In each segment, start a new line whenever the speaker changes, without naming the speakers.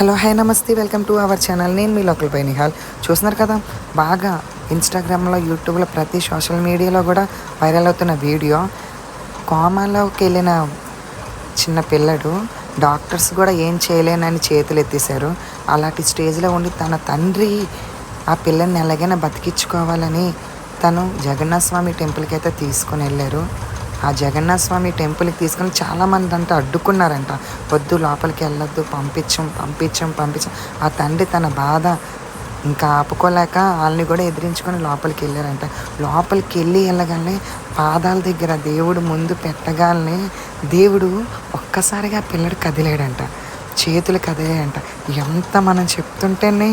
Hello hi నమస్తే welcome to our channel. నేను మీ local పై నిహాల్. చూస్తున్నారు కదా, బాగా ఇన్స్టాగ్రామ్లో, యూట్యూబ్లో, ప్రతి సోషల్ మీడియాలో కూడా వైరల్ అవుతున్న వీడియో. కోమాలోకి వెళ్ళిన చిన్న పిల్లడు డాక్టర్స్ కూడా ఏం చేయలేనని చేతులు ఎత్తేసారు. అలాంటి స్టేజ్లో ఉండి తన తండ్రి ఆ పిల్లల్ని ఎలాగైనా బతికించుకోవాలని తను జగన్నాథ స్వామి టెంపుల్కి అయితే తీసుకుని వెళ్ళారు. ఆ జగన్నాథ స్వామి టెంపుల్కి తీసుకొని చాలామంది అంటే అడ్డుకున్నారంట. వద్దు, లోపలికి వెళ్ళొద్దు, పంపించం. ఆ తండ్రి తన బాధ ఇంకా ఆపుకోలేక వాళ్ళని కూడా ఎదిరించుకొని లోపలికి వెళ్ళారంట. లోపలికి వెళ్ళగానే పాదాల దగ్గర దేవుడు ముందు పెట్టగానే దేవుడు ఒక్కసారిగా పిల్లడు కదిలాడంట, చేతులు కదిలాయంట. ఎంత మనం చెప్తుంటేనే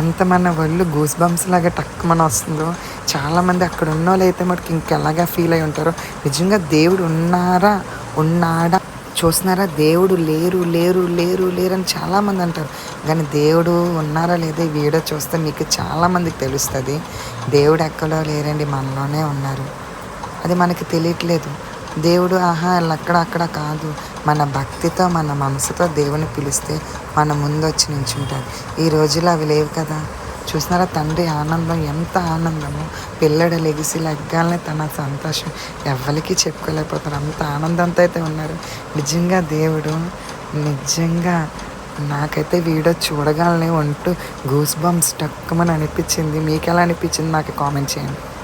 ఎంత మన ఒళ్ళు గూస్ బంప్స్ లాగా టక్కుమని వస్తుందో. చాలామంది అక్కడ ఉన్న వాళ్ళు అయితే మటుకు ఇంకెలాగా ఫీల్ అయి ఉంటారో. నిజంగా దేవుడు ఉన్నాడా చూస్తున్నారా? దేవుడు లేరు అని చాలామంది అంటారు, కానీ దేవుడు ఉన్నారా లేదా ఈ వీడియో చూస్తే మీకు చాలామందికి తెలుస్తుంది. దేవుడు ఎక్కడో లేరండి, మనలోనే ఉన్నారు. అది మనకి తెలియట్లేదు. దేవుడు అక్కడ కాదు, మన భక్తితో మన మనసుతో దేవుని పిలిస్తే మన ముందు వచ్చి నించుంటాడు. ఈ రోజుల్లో అవి లేవు కదా. చూస్తున్నారా, తండ్రి ఆనందం, ఎంత ఆనందము. పిల్లడు లెగ్గానే తన సంతోషం ఎవరికి చెప్పుకోలేకపోతారు. అంత ఆనందంతో అయితే ఉన్నారు. నిజంగా దేవుడు నిజంగా నాకైతే వీడియో చూడగానే గూస్ బంప్స్ టక్కుమని అనిపించింది. మీకు ఎలా అనిపించింది నాకు కామెంట్ చేయండి.